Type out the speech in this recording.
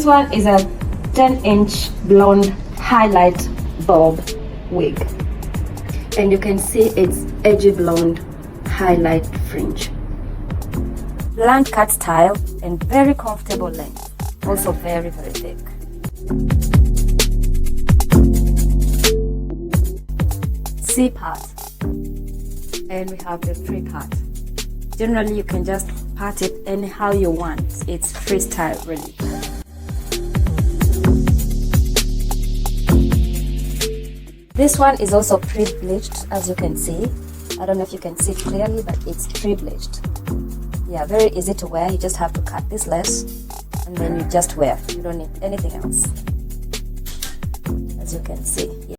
This one is a 10-inch blonde highlight bob wig, and you can see it's edgy blonde highlight fringe. Blunt cut style and very comfortable length, also very thick. C part, and we have the free part. Generally you can just part it anyhow you want. It's freestyle really. This one is also pre-bleached, as you can see. I don't know if you can see clearly, but it's pre-bleached. Yeah, very easy to wear. You just have to cut this lace and then you just wear. You don't need anything else, as you can see.